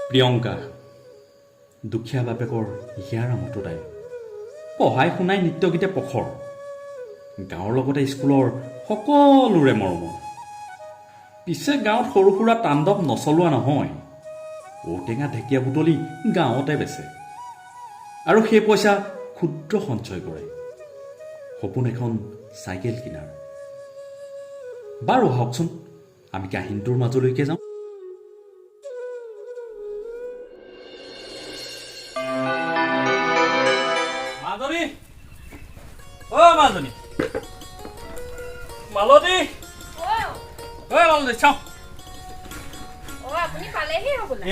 প্ৰিয়ংকা দুখীয়া বাপেকৰ হিয়াৰা মতো তাই পঢ়াই শুনাই নৃত্যগীতে পখৰ গাঁৱৰ লগতে স্কুলৰ সকলোৰে মৰমৰ পিছে গাঁৱত সৰু সুৰা তাণ্ডৱ নচলোৱা নহয় ঔটেঙা ঢেকীয়া বুটলি গাঁৱতে বেচে আৰু সেই পইচা ক্ষুদ্ৰ সঞ্চয় কৰে সপোন এখন চাইকেল কিনাৰ বাৰু আহকচোন আমি কাহিনীটোৰ মাজলৈকে যাওঁ মাজনী ও মাজনী মালতী ও মালতী চাও ও আপুনি পালেহি হবলা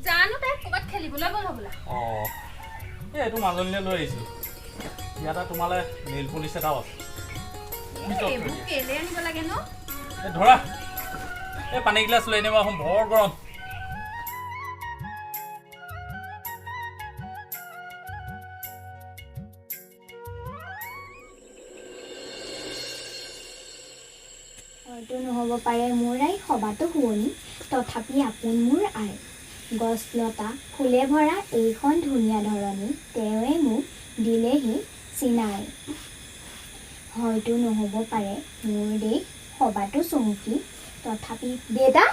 জানো তাই কবাত খেলিবলৈ গল হবলা এইটো মাজনীলৈ লৈ আহিছিলো ইয়াতে তোমালে নেইল পলিচ এটা আছে কেলে আনিব লাগে ন ধৰা এই পানী গ্লাছ লৈ আনিবা বৰ গৰম হয়তো নহ'ব পাৰে মোৰ আই সবাতো শুৱনি তথাপি আপোন মোৰ আই গছ লতা ফুলে ভৰা এইখন ধুনীয়া ধৰণী তেওঁৱে মোক দিলেহি চিনাই হয়তো নহ'ব পাৰে মোৰ দেশ সবাতো চমুকি তথাপি দেউতা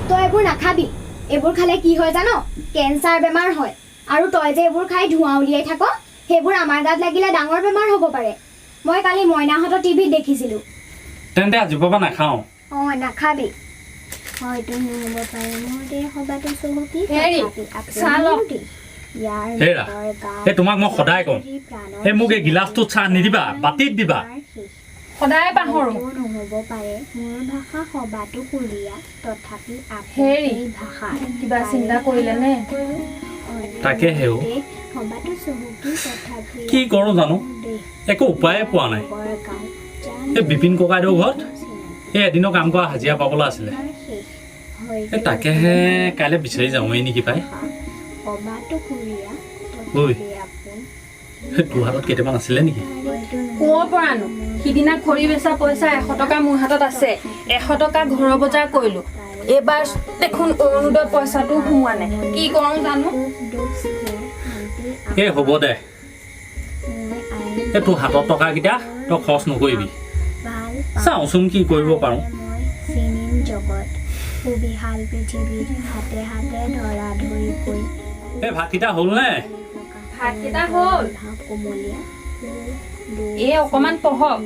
তই এইবোৰ নাখাবি এইবোৰ খালে কি হয় জানো কেঞ্চাৰ বেমাৰ হয় আৰু তই যে এইবোৰ খাই ধোঁৱা উলিয়াই থাক সেইবোৰ আমাৰ গাত লাগিলে ডাঙৰ বেমাৰ হ'ব পাৰে মই কালি মইনাহঁতৰ টিভিত দেখিছিলোঁ তেন্তে আজি বাবা নাখাওঁ নাখাবি হয়তো নহ'ব পাৰে মোৰ দেশ সবাতো চমুকি তোমাক মই সদায় কওঁ এই মোক এই গিলাচটোত চাহ নিদিবা বাতিত দিবা সদায় পাহৰো নহ'ব পাৰে মোৰ ভাষা সবাতো কুলীয়া তথাপি হেৰি ভাষা কিবা চিন্তা কৰিলে নে তাকে হেও সবাতো চমুকি তথাপি কি কৰোঁ জানো একো উপায়ে পোৱা নাই এই বিপিন ককাইদেউৰ ঘৰত এই এদিনৰ কাম কৰা হাজিৰা পাবলৈ আছিলে তাকেহে কাইলৈ বিচাৰি যাওঁৱেই নেকি পাই ঐ তোৰ হাতত কেইটামান আছিলে নেকি ক'ৰ পৰানো সিদিনা খৰি বেচা পইচা 100 টকা মোৰ হাতত আছে 100 টকা ঘৰৰ বজাৰ কৰিলোঁ এইবাৰ দেখোন অৰুণোদয় পইচাটো সোমোৱা নাই কি কৰোঁ জানো এই হ'ব দে এই তোৰ হাতত টকাকেইটা তই খৰচ নকৰিবি চাওঁচোন কি কৰিব পাৰোঁ এই ভাতকেইটা হ'ল নে ভাতকেইটা হ'ল এই অকণমান পঢ়ক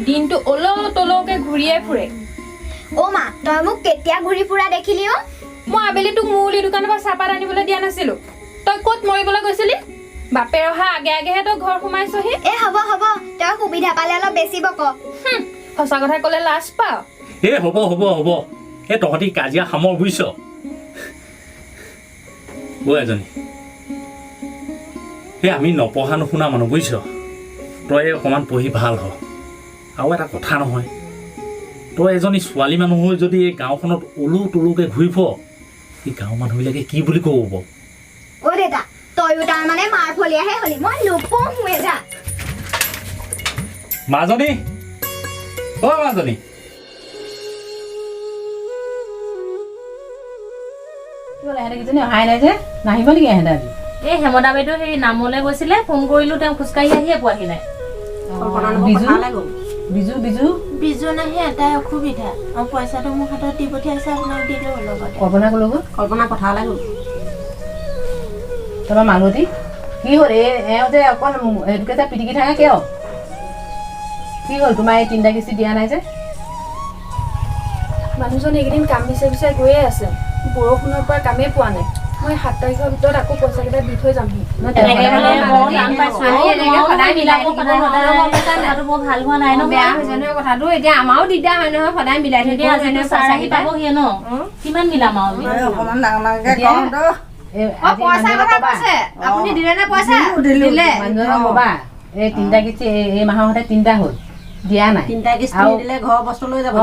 দিনটো তলকে ঘূৰিয়ে ফুৰে অ' মা তই মোক কেতিয়া ঘূৰি ফুৰা দেখিলি অ' মই আবেলি তোক মুৰলি দোকানৰ পৰা চাহপাত আনিবলৈ দিয়া নাছিলোঁ তই ক'ত মৰিবলৈ গৈছিলি বাপেৰ অহা আগে আগেহে তই ঘৰ সোমাইছহি হ'ব তই সুবিধা পালে অলপ বেছি বক সঁচা কথা ক'লে লাজ পাওঁ এই হ'ব এই তহঁতি কাজিয়া সামৰ বুজিছ এজনী এই আমি নপঢ়া নুশুনা মানুহ বুজিছ তই অকণমান পঢ়ি ভাল হ আৰু এটা কথা নহয় তই এজনী ছোৱালী মানুহ হৈ যদি এই গাঁওখনত ওলো তোলোকে ঘূৰি ফুৰ এই গাঁৱৰ মানুহবিলাকে কি বুলি ক'ব অ' দেউতা তয়ো তাৰমানে মাৰ ফলিয়াহে হলি মই নপঢ়োৱে যা মাজনী মাজনী অহাই নাই যে নাহিব নেকি এহেঁতে আজি এই হেমদা বাইদেউ সেই নামলৈ গৈছিলে ফোন কৰিলো তেওঁ খোজকাঢ়ি আহিয়ে পোৱাহি নাই বিজু নাহি এটাই অসুবিধা আৰু পইচাটো মোৰ হাতত দি পঠিয়াইছে আপোনাক দিলো লগতে কল্পনা পথাৰলৈ গ'ল তাৰপৰা মালতী কি হ'ল এওঁ যে অকল এইটোকে যে পিটিকি থাকে কিয় কি হ'ল তোমাৰ এই 3টা কিস্তি দিয়া নাই যে মানুহজন এইকেইদিন কাম বিচাৰি গৈয়ে আছে বৰষুণৰ পৰা কামেই পোৱা নাই মই 7 তাৰিখৰ ভিতৰত আকৌ পইচাকেইটা দি থৈ যামহি ভাল হোৱা নাই ন বেয়া হৈছে নহয় কথাটো এতিয়া আমাৰো দিগদাৰ হয় নহয় সদায় মিলাই থৈ পাবহিয়ে ন কিমান মিলাম আৰু অকণমান ডাঙৰকে আপুনি দিলে নে পইচা দিলে মানুহজনক ক'বা এই 3টা কিস্তি এই মাহৰ সৈতে 3টা হ'ল দিয়া নাই 3টা কিস্তি দিলে ঘৰ বস্তু লৈ যাব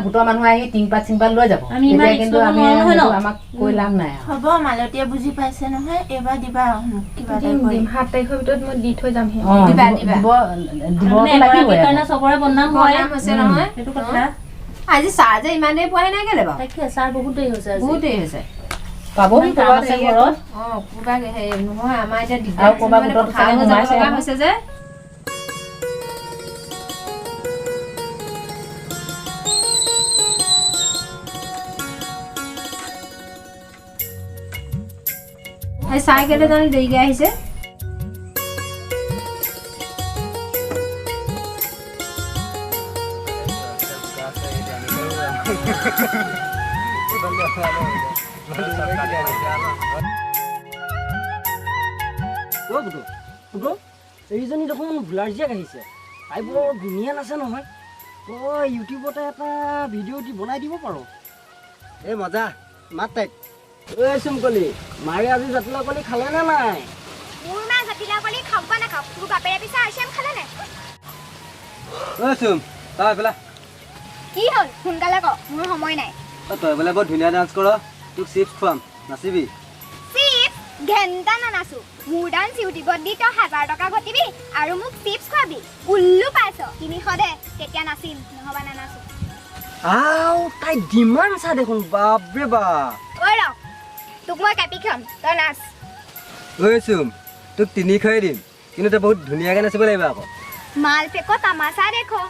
গোটৰ মানুহ আহি টিংপাত চিংপাত লৈ যাব কিন্তু আমি আমাক কৈ লাভ নাই হ'ব মালতীয়ে বুজি পাইছে নহয় এবাৰ দিবা কিবা 7 তাৰিখৰ ভিতৰত মই দি থৈ যামহি চবৰে বদনাম হয় সেইটো কথা আজি চাহ যে ইমান দেৰি পোৱাই নাই কেলে বাৰু তাকে ছাৰ বহুত দেৰি হৈছে বহুত দেৰি হৈছে পাবহি কাম আছে ঘৰত কোনোবা নহয় আমাৰ এতিয়া আৰু দিগদাৰ ক'ৰবাত গোটত যাব সোমাইছে লগা আকৌ। হৈছে যে চাই কেলে জানি দেৰিকে আহিছে এইজনী দেখোন ভোলাৰ জীয়াক আহিছে তাই বৰ ধুনীয়া নাচে নহয় তই ইউটিউবতে এটা ভিডিঅ' দি বনাই দিব পাৰ এই মজা মাত তাইক ঐ চুমকলি মায়ে আজি জাতিলাও কলি খালে নে নাই মোৰ মা জাতিলাও কলি খাব বা নাখাওক তোৰ বাপেৰে পিছে আইচেম খালে নে ঐ চুম তই এইফালে কি হ'ল সোনকালে ক মোৰ সময় নাই তই বোলে বৰ ধুনীয়া ডান্স কৰ তোক চিপছ খুৱাম নাচিবি চিপছ ঘেণ্টা নানাচো মোৰ ডান্স ইউটিউবত দি তই 1000 টকা ঘটিবি আৰু মোক চিপছ খুৱাবি উল্লু পাইছ 300 দে তেতিয়া নাচিম নহবা নানাচো আও তাই ডিমাণ্ড চা দেখোন বাপৰে বাপ ঐ ৰ তোক মই কাপি খাম তই নাচ ঐ চুম তোক 300 দিম কিন্তু তই বহুত ধুনীয়াকৈ নাচিব লাগিব আকৌ মাল পেকো তামাচা দেখো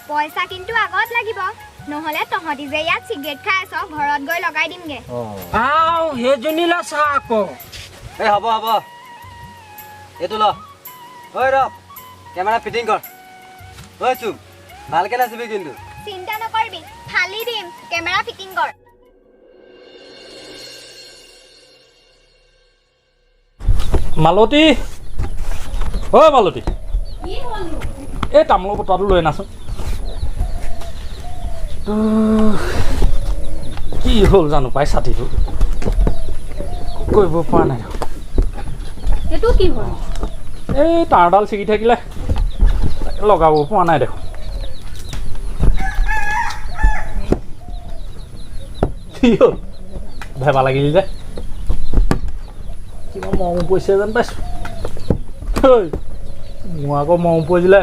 পইচা কিন্তু আগত লাগিব নহলে তহঁতি যে ইয়াত সিগাৰেট খাই আছ ঘৰত গৈ লগাই দিমগে আও হেজনীলা চা আকৌ এই হ'ব হ'ব এইটো ল ঐ ৰ কেমেৰা ফিটিং কৰ ঐ চুম ভালকৈ নাচিবি কিন্তু চিন্তা নকৰিবি ফালি দিম কেমেৰা ফিটিং কৰ মালতী ঐ মালতী এই তামোলৰ বটাটো লৈ নাচোন কি হ'ল জানো পাই ছাতিটো কৰিব পৰা নাই এইটো কি হ'ল এই তাঁৰডাল ছিগি থাকিলে লগাব পৰা নাই দেখোন কি হ'ল ভেবা লাগিল যে কিবা মৰম পৰিছে যেন পাইছোঁ মোৰ আকৌ মৰম পৰিছিলে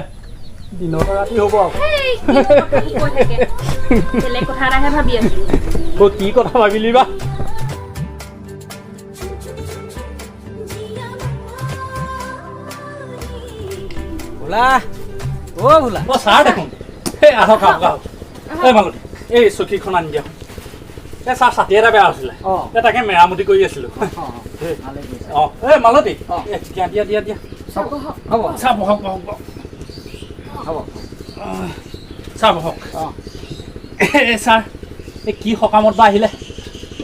দিনত ৰাতি হ'ব আকৌ বেলেগ কথা এটাহে ভাবি আছো কি কথা ভাবিলি বা ভোলা অ ভোলা অ ছাৰ দেখোন এই আহক আহক আহক এই মালতী এই চকীখন আনি দিয়া এই ছাৰ ছাতি এটা বেয়া হৈছিলে এই তাকে মেৰামতি কৰি আছিলোঁ অঁ এই মালতী দিয়া দিয়া দিয়া দিয়া হ'ব চাহ বহক বহক বহক হ'ব চাহ বহক এই ছাৰ এই কি সকামত বা আহিলে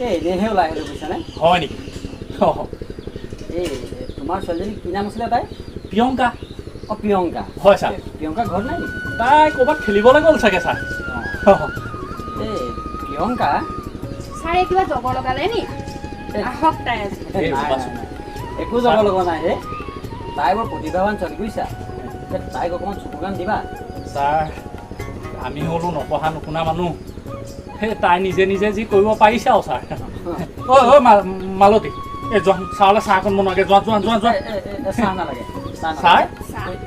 এই এনেহে ওলাই আহিলোঁ বুজিছানে হয় নেকি অঁ এই তোমাৰ ছোৱালীজনী কি নাম আছিলে তাই প্ৰিয়ংকা অঁ প্ৰিয়ংকা হয় ছাৰ প্ৰিয়ংকা ঘৰত নাই নেকি তাই ক'ৰবাত খেলিবলৈ গ'ল চাগে ছাৰ এই প্ৰিয়ংকা ছাৰে কিবা জব লগালে নি আহক তাই আজি এই নাই, ৰ'বাচোন। নাই, নাই। একো যাব লগা নাই হে তাই বৰ প্ৰতিভাৱান ছোৱালী বুজিছা তাইক অকণমান চকু কাণ দিবা ছাৰ আমি হ'লো নপঢ়া নুশুনা মানুহ সেই তাই নিজে নিজে যি কৰিব পাৰিছে আৰু ছাৰ ঐ ঐ মালতী এই যোৱা ছাৰলৈ চাহ অকণ বনোৱাগৈ যোৱা যোৱা যোৱা যোৱা চাহ নালাগে ছাৰ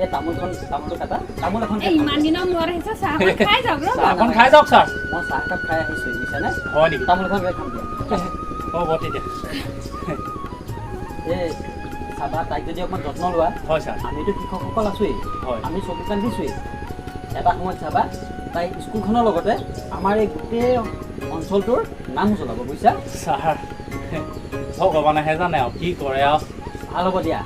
এই তামোলটো কাটা তামোল এখন এই ইমান দিনৰ মূৰত আহিছে চাহ খাই যাওক ৰ চাহখন খাই যাওক ছাৰ মই চাহ একাপ খাই আহিছোঁ বুজিছানে হয় নেকি তামোল এখন খাম দিয়া হ'ব তেতিয়া এই চাবা তাইক যদি অকণমান যত্ন লোৱা হয় ছাৰ আমিতো শিক্ষকসকল আছোঁৱেই হয় আমি চকু কাণ দিছোঁৱেই এটা সময়ত চাবা তাই স্কুলখনৰ লগতে আমাৰ এই গোটেই অঞ্চলটোৰ নাম চলাব বুজিছা ছাৰ ভগৱানেহে জানে আৰু কি কৰে আৰু ভাল হ'ব দিয়া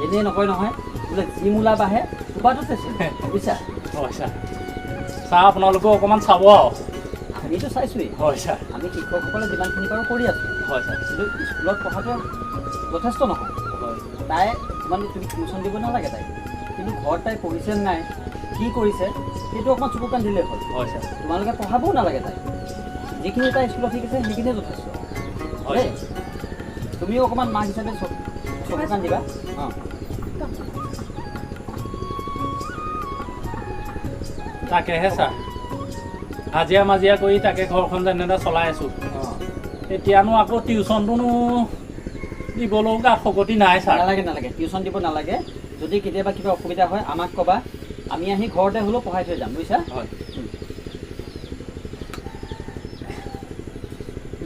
এনেই নকয় নহয় বোলে যি মূলা বাঢ়ে থোপাটো চেচে বুজিছা হয় ছাৰ ছাৰ আপোনালোকেও অকণমান চাব আৰু আমিতো চাইছোঁৱেই হয় ছাৰ আমি শিক্ষকসকলে যিমানখিনি পাৰোঁ কৰি আছোঁ হয় ছাৰ কিন্তু স্কুলত পঢ়াটো যথেষ্ট নহয় হয় তাই মানে তুমি টিউশ্যন দিব নালাগে তাই কিন্তু ঘৰত তাই পঢ়িছে নাই কি কৰিছে সেইটো অকণমান চকু কাণ দিলেই হ'ল হয় ছাৰ তোমালোকে পঢ়াবও নালাগে তাই যিখিনি তাই স্কুলত শিকিছে সেইখিনিয়ে যথেষ্ট হয় দেই তুমিও অকণমান মাক হিচাপে চকু কাণ দিবা অঁ তাকেহে ছাৰ হাজিৰা মাজিৰা কৰি তাকে ঘৰখন যেনেদৰে চলাই আছোঁ অঁ এতিয়ানো আকৌ টিউশ্যনটোনো দিবলৈও গাত শকতি নাই ছাৰ নালাগে নালাগে টিউশ্যন দিব নালাগে যদি কেতিয়াবা কিবা অসুবিধা হয় আমাক ক'বা আমি আহি ঘৰতে হ'লেও পঢ়াই থৈ যাম বুজিছা হয়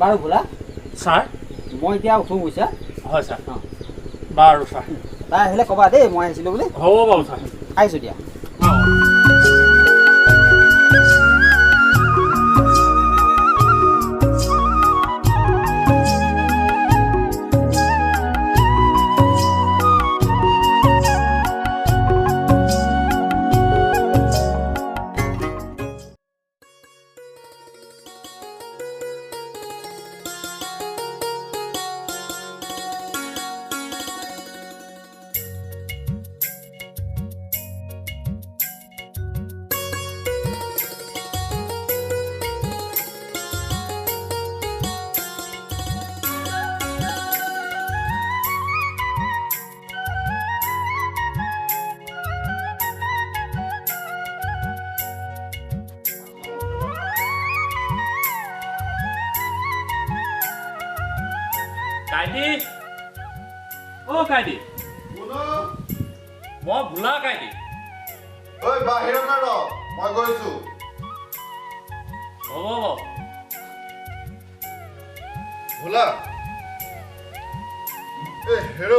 বাৰু ভোলা ছাৰ মই এতিয়া উঠো বুজিছা হয় ছাৰ বাৰু ছাৰ তাই আহিলে ক'বা দেই মই আহিছিলোঁ বুলি হ'ব বাৰু ছাৰ আহিছোঁ দিয়া কাইটি অ কাইটি মই ভোলা কাইটি ঐ বাহিৰত ৰ মই গৈছো হ'ব ভোলা হেৰ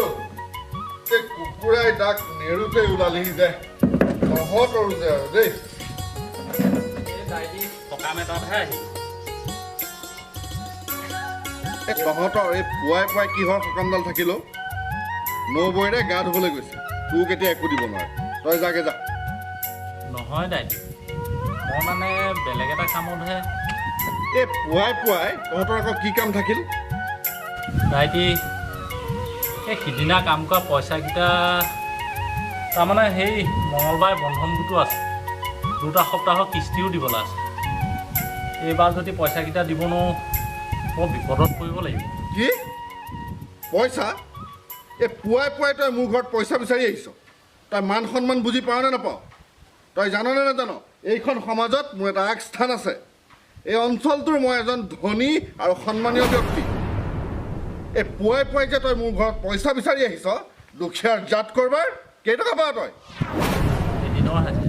কুকুৰাই ডাক নেৰুতে ওলালিহি যে তহঁতৰো যে আৰু দেই কাইটি সকাম এটাতহে আহিম তহঁতৰ এই পুৱাই পুৱাই কিহৰ সকামডাল থাকিল নবৈৰে গা ধুবলৈ গৈছে তোক এতিয়া একো দিব নোৱাৰে তই যাগে যা নহয় দাইটি মই মানে বেলেগ এটা কামতহে এই পুৱাই পুৱাই তহঁতৰ আকৌ কি কাম থাকিল দাইটি এই সিদিনা কাম কৰা পইচাকেইটা তাৰমানে সেই মঙলবাৰে বন্ধন গোটো আছে 2 সপ্তাহৰ কিস্তিও দিবলৈ আছে এইবাৰ যদি পইচাকেইটা দিব নোৱাৰোঁ মই বিপদত পৰিব লাগিব কি পইচা এই পুৱাই পুৱাই তই মোৰ ঘৰত পইচা বিচাৰি আহিছ তই মান সন্মান বুজি পাৱ নে নাপাৱ তই জাননে নাজান এইখন সমাজত মোৰ এটা আগস্থান আছে এই অঞ্চলটোৰ মই এজন ধনী আৰু সন্মানীয় ব্যক্তি এই পুৱাই পুৱাই যে তই মোৰ ঘৰত পইচা বিচাৰি আহিছ দুখীয়াৰ জাত কৰবাৰ কেইটকা পাৱ তই এদিনৰ হাজিৰা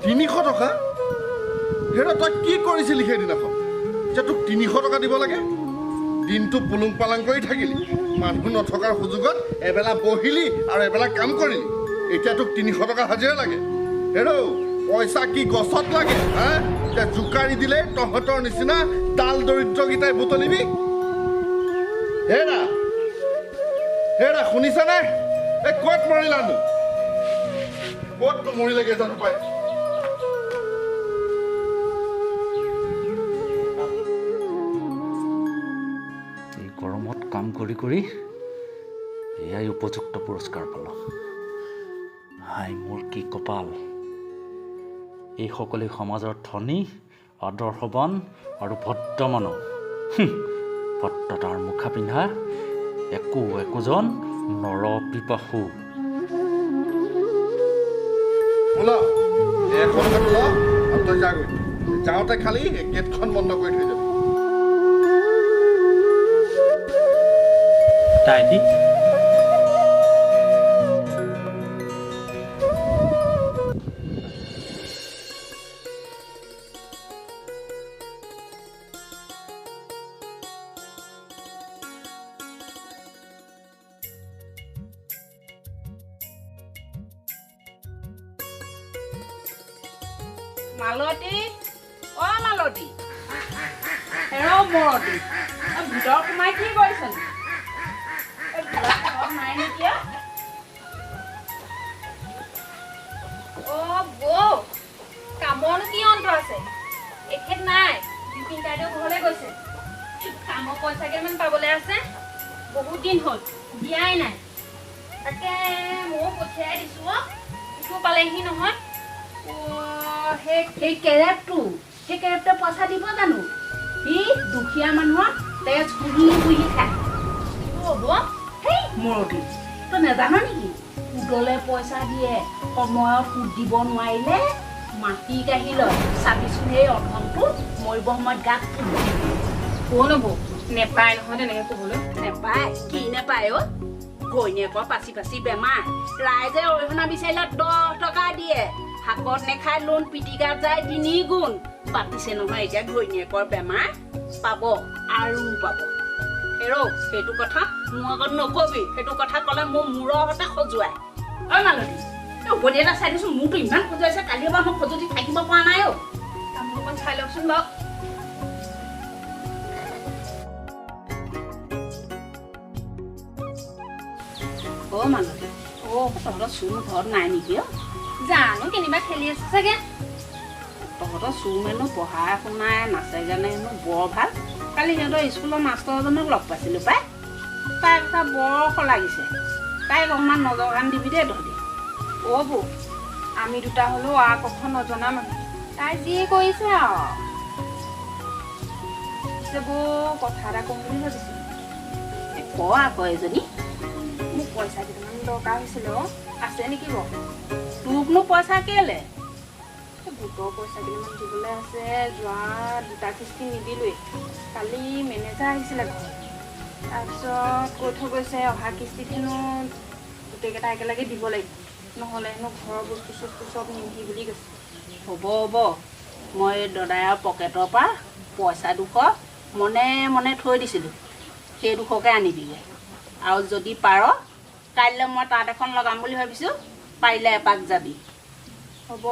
300 টকা হেৰা তই কি কৰিছিলি সেইদিনাখন যে তোক 300 টকা দিব লাগে দিনটো পুলুং পালাং কৰি থাকিলি মানুহ নথকাৰ সুযোগত এবেলা বহিলি আৰু এবেলা কাম কৰিলি এতিয়া তোক 300 টকা হাজিৰা লাগে হেৰৌ পইচা কি গছত লাগে হা যে জোকাৰি দিলে তহঁতৰ নিচিনা ডাল দৰিদ্ৰকেইটাই বুটলিবি হেৰা হেৰা শুনিছানে এই ক'ত মৰিলানো ক'তনো মৰিলেগে জানো পাই গৰমত কাম কৰি কৰি এয়াই উপযুক্ত পুৰস্কাৰ পালোঁ হাই মোৰ কি কপাল এইসকলে সমাজৰ ধনী আদৰ্শৱান আৰু ভদ্ৰ মানুহ ভদ্ৰতাৰ মুখা পিন্ধা একোজন নৰপিপাসু বোলা এখন ল আৰু তই যাগৈ যাওঁতে খালি গেটখন বন্ধ কৰি থৈ যাবি দাইটি মালতী অ মালতী হেৰ মৰতী ভিতৰত সোমাই কি কৰিছে নাই নেকি অ বৌ কামৰ কি অন্ত আছে এখেত নাই বিপিন দাইদেউ ঘৰলৈ গৈছে কামৰ পইচা কেইটামান পাবলৈ আছে বহুত দিন হ'ল দিয়াই নাই তাকে ময়ো পঠিয়াই দিছোঁ একো পালেহি নহয় সেই কেৰেপটো পইচা দিব জানো সি দুখীয়া মানুহৰ তেজ পুহি খায় হ'ব সেই মৰতী তই নাজান নেকি সুদলে পইচা দিয়ে সময়ত সুদ দিব নোৱাৰিলে মাটি কাঢ়ি লয় চাবিচোন সেই অধনটো মৰিব সময়ত গাত কোন হ'ব নেপায় নহয় তেনেকৈ ক'বলৈ নেপায় কি নেপায় অ' ঘৈণীয়েকৰ পাচি পাচি বেমাৰ ৰাইজে অৰিহণা বিচাৰিলে 10 টকা দিয়ে শাকত নেখাই লোন পিটিকাত যায় 3 গুণ পাতিছে নহয় এতিয়া ঘৈণীয়েকৰ বেমাৰ পাব আৰু পাব হেৰো সেইটো কথা মোৰ আগত নকবি সেইটো কথা ক'লে মোৰ মূৰৰ হতে খজুৱাই ঐ মালতী উপদি এটা চাই দিছো মোৰতো ইমান খজুৱাইছে কালিৰ পৰা মই খজুতি থাকিব পৰা নাই অ কামটো অকণ চাই লওকচোন বাৰু অ মালতী তহঁতৰ চুম ঘৰত নাই নেকি অ জানো কেনিবা খেলি আছে চাগে তহঁতৰ চুম হেনো পঢ়াই শুনাই নাচে গানে হেনো বৰ ভাল কালি সিহঁতৰ স্কুলৰ মাষ্টৰজনক লগ পাইছিলোঁ পাই তাইৰ কথা বৰ লাগিছে তাইক অকণমান নজৰ কাণ দিবি দেই তহঁতি অ' বৌ আমি দুটা হ'লেও কথা নজনা মানুহ তাই যিয়ে কৰিছে আৰু পিছে বৌ কথা এটা ক'ম বুলি ভাবিছোঁ ক আকৌ এজনী মোক পইচা কেইটামান দৰকাৰ হৈছিলে আছে নেকি বাৰু তোকনো পইচা কেলে গোটৰ পইচা কেইটামান দিবলৈ আছে যোৱা 2টা কিস্তি নিদিলোৱেই কালি মেনেজাৰ আহিছিলে ঘৰত তাৰপিছত কৈ থৈ গৈছে অহা কিস্তিত হেনো গোটেইকেইটা একেলগে দিব লাগিব নহ'লে হেনো ঘৰৰ বস্তু চস্তু চব নিমহি বুলি কৈছে হ'ব মই দদায়ৰ পকেটৰ পৰা পইচা 200 মনে মনে থৈ দিছিলোঁ সেই 200কে আনিবিগৈ আৰু যদি পাৰ কাইলৈ মই তাত এখন লগাম বুলি ভাবিছোঁ পাৰিলে এপাক যাবি হ'ব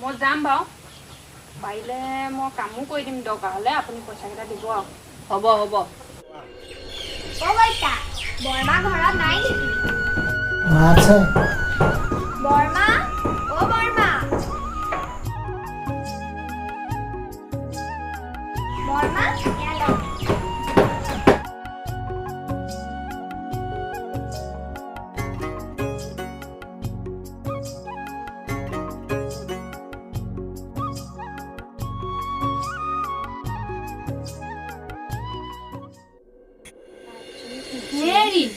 মই যাম বাৰু পাৰিলে মই কামো কৰি দিম দৰকাৰ হ'লে আপুনি পইচাকেইটা দিব আৰু হ'ব অ' বৰ্তা বৰমা ঘৰত নাই নেকি আছে বৰমা অ' বৰমা বৰমা এয়া লওক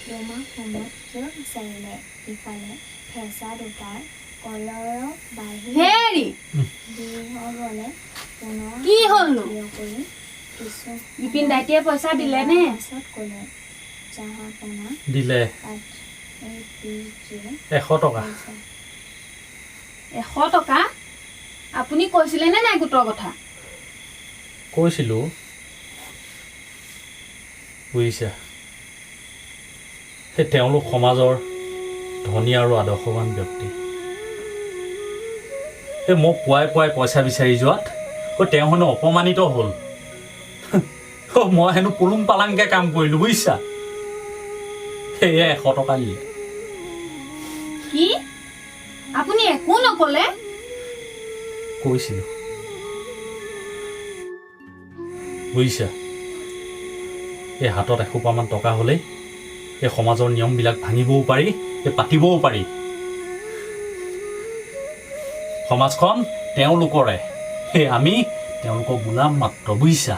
বৰমা সময়ত কিয় বিচাৰিলে ইফালে ফেঁচা দুটাৰ কলৰ বাঢ়ি হ'বলে পুনৰ কি হ'লনো কৰি কিছু বিপিন দাইটিয়ে পইচা দিলে নে পাছত ক'লে জাহাপনা দিলে 100 টকা 100 টকা আপুনি কৈছিলে নে নাই গোটৰ কথা কৈছিলোঁ বুজিছা সেই তেওঁলোক সমাজৰ ধনী আৰু আদৰ্শৱান ব্যক্তি এই মোক পুৱাই পইচা বিচাৰি যোৱাত তেওঁ হেনো অপমানিত হ'ল মই হেনো পুলুং পালাংকৈ কাম কৰিলোঁ বুজিছা সেয়ে 100 টকা দিলে কি আপুনি একো নক'লে কৈছিলোঁ বুজিছা এই হাতত 100 টকা হ'লেই এই সমাজৰ নিয়মবিলাক ভাঙিবও পাৰি পাতিবও পাৰি সমাজখন তেওঁলোকৰে সেই আমি তেওঁলোকক গোলাম মাত্ৰ বুজিছা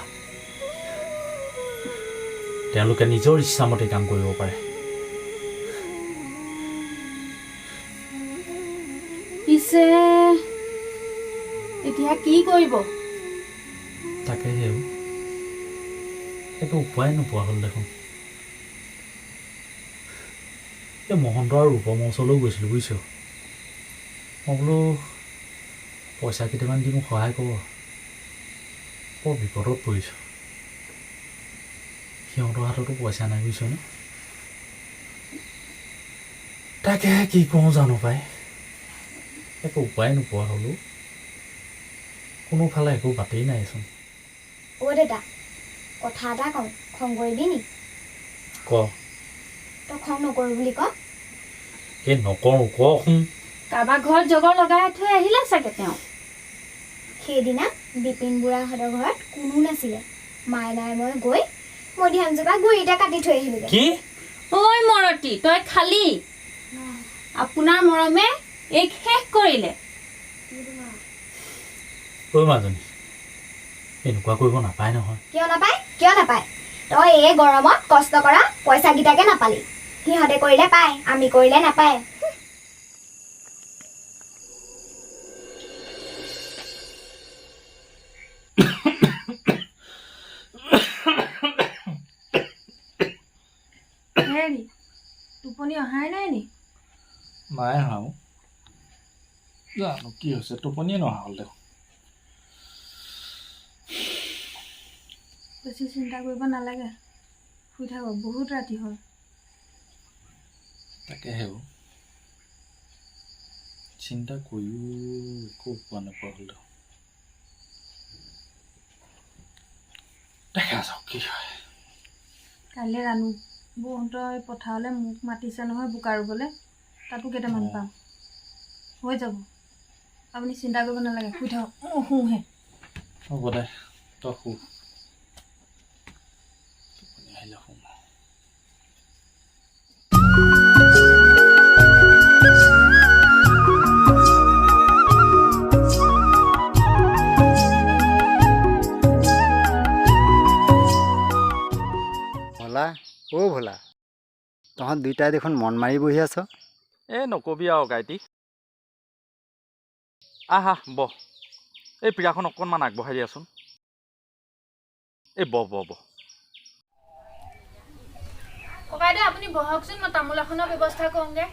তেওঁলোকে নিজৰ ইচ্ছামতে কাম কৰিব পাৰে পিছে এতিয়া কি কৰিব তাকেহে সেইটো উপায় নোপোৱা হ'ল দেখোন এই মহন্ত আৰু ৰূপমৰ ওচৰলৈও গৈছিলোঁ বুজিছ মই বোলো পইচা কেইটামান দি মোক সহায় কৰ বৰ বিপদত পৰিছোঁ সিহঁতৰ হাততো পইচা নাই বুজিছনে তাকে কি কওঁ জানো পাই একো উপায় নোপোৱা হ'লো কোনোফালে একো বাটেই নাইচোন অ' দেউতা কথা এটা কওঁ খং কৰিবি নি ক তই খং নকৰোঁ বুলি ক এই নকৰোঁ কচোন কাৰোবাৰ ঘৰত জগৰ লগাই থৈ আহিলে চাগে তেওঁ সেইদিনা বিপিন বুঢ়াহঁতৰ ঘৰত কোনো নাছিলে মাইনাই মই গৈ মধিয়ামজোপা গুৰিতে কাটি থৈ আহিলোগৈ কি ঐ মৰতি তই খালি আপোনাৰ মৰমে এই শেষ কৰিলে ঐ মাজনী এনেকুৱা কৰিব নাপায় নহয় কিয় নাপায় তই এই গৰমত কষ্ট কৰা পইচাকেইটাকে নাপালি সিহঁতে কৰিলে পায় আমি কৰিলে নাপায় টোপনি অহাই নাই নি নাই হাও জানো কি হৈছে টোপনিয়ে নহা হ'ল দেখোন বেছি চিন্তা কৰিব নালাগে শুই থাকক বহুত ৰাতি হ'ল তাকেহে চিন্তা কৰিও একো পোৱা নোপোৱা হ'ল দেখোন দেখা যাওক কি হয় কাইলৈ ৰাণু বৌহঁতৰ পথাৰলৈ মোক মাতিছে নহয় বোকা ৰুবলৈ তাতো কেইটামান পাম হৈ যাব আপুনি চিন্তা কৰিব নালাগে শুই থাকক মই শুওঁহে হ'ব দে তই শু টোপনি আহিলে শুম ভোলা ভোলা তহঁত দুইটাই দেখোন মন মাৰি বহি আছ নকবি আৰু গাইটি আহা বহ এই পীড়াখন অকণমান আগবঢ়াই দিয়াচোন এই বহ ককাইদেউ আপুনি বহকচোন মই তামোল এখনৰ ব্যৱস্থা কৰোঁগৈ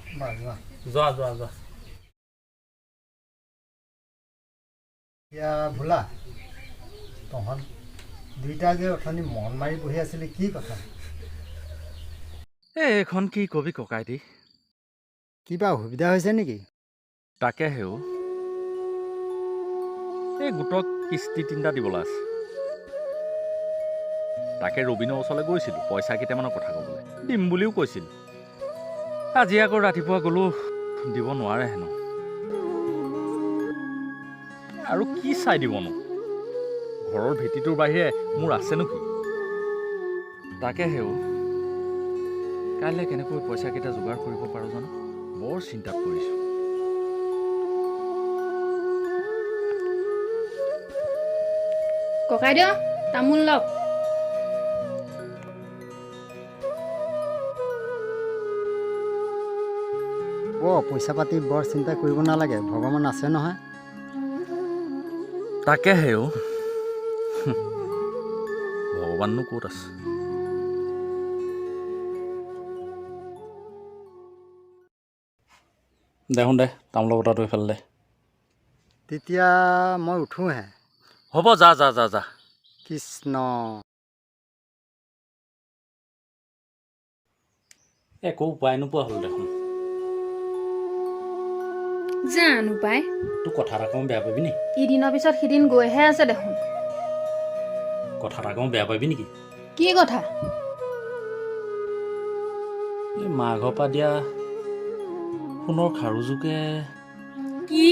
যোৱা এতিয়া ভোলা তহঁত দুইটাকে অথনি মন মাৰি বহি আছিলি কি কথা এইখন কি কবি ককাইটি কিবা অসুবিধা হৈছে নেকি তাকেহে এই গোটক কিস্তি 3টা দিবলৈ আছে তাকে ৰবীনৰ ওচৰলৈ গৈছিলোঁ পইচা কেইটামানৰ কথা ক'বলৈ দিম বুলিও কৈছিল আজি আকৌ ৰাতিপুৱা গ'লো দিব নোৱাৰে হেনো আৰু কি চাই দিবনো ঘৰৰ ভেটিটোৰ বাহিৰে মোৰ আছেনো কি তাকেহে কাইলৈ কেনেকৈ পইচাকেইটা যোগাৰ কৰিব পাৰোঁ জানো বৰ চিন্তাত পৰিছোঁ ককাইদেউ তামোল লওক পইচা পাতি বৰ চিন্তা কৰিব নালাগে ভগৱান আছে নহয় তাকেহে ভগৱাননো ক'ত আছে দেখোন দে তামোলৰ বটাটো এইফালে দে তেতিয়া মই উঠোহে হ'ব যা কৃষ্ণ একো উপায় নোপোৱা হ'ল দেখোন জানো পাই তোৰ কথা এটা কওঁ বেয়া পাবি নেকি ইদিনৰ পিছত সিদিন গৈহে আছে দেখোন কথা এটা কওঁ বেয়া পাবি নেকি কি কথা এই মাঘৰ পৰা দিয়া সোণৰ খাৰুযোকে কি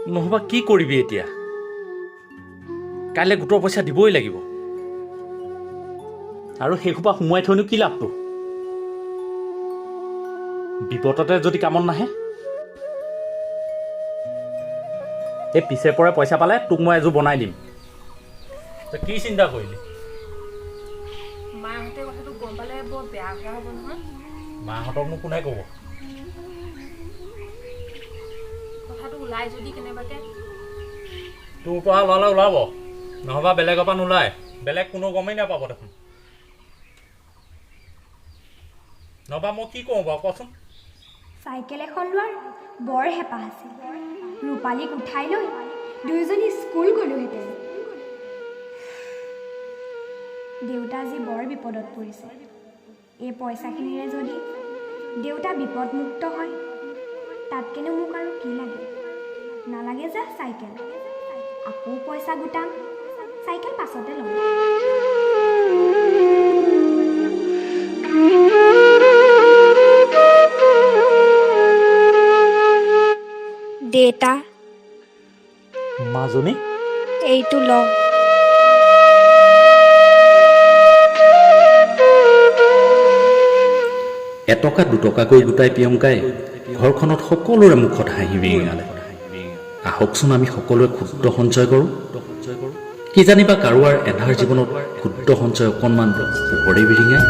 নহবা কি কৰিবি এতিয়া কাইলৈ গোটৰ পইচা দিবই লাগিব আৰু সেইসোপা সোমোৱাই থৈনো কি লাভটো বিপদতে যদি কামত নাহে এই পিছে পৰে পইচা পালে তোক মই এযোৰ বনাই দিম তই কি চিন্তা কৰিলি মাহঁতে কথাটো গম পালে বৰ বেয়া হ'ব নহয় মাহঁতকনো কোনে ক'ব কথাটো ওলাই যদি কেনেবাকে তোৰ পৰা ওলালে ওলাব নহবা বেলেগৰ পৰা নোলায় বেলেগ কোনো গমেই নাপাব দেখোন নহবা মই কি কওঁ বাৰু কচোন চাইকেল এখন লোৱাৰ বৰ হেঁপাহ আছিল ৰূপালীক উঠাই লৈ দুয়োজনী স্কুল গ'লোহেঁতেন দেউতা আজি বৰ বিপদত পৰিছে এই পইচাখিনিৰে যদি দেউতা বিপদমুক্ত হয় তাতকেনো মোক আৰু কি লাগে নালাগে যা চাইকেল আকৌ পইচা গোটাম চাইকেল পাছতে ল'ম দেউতা মাজনী এইটো লওঁ এটকা দুটকাকৈ গোটাই প্ৰিয়ংকাই ঘৰখনত সকলোৰে মুখত হাঁহি বিৰিঙালে আহকচোন আমি সকলোৱে ক্ষুদ্ৰ সঞ্চয় কৰোঁ কিজানিবা কাৰোবাৰ এন্ধাৰ জীৱনত ক্ষুদ্ৰ সঞ্চয় অকণমান পোহৰে বিৰিঙায়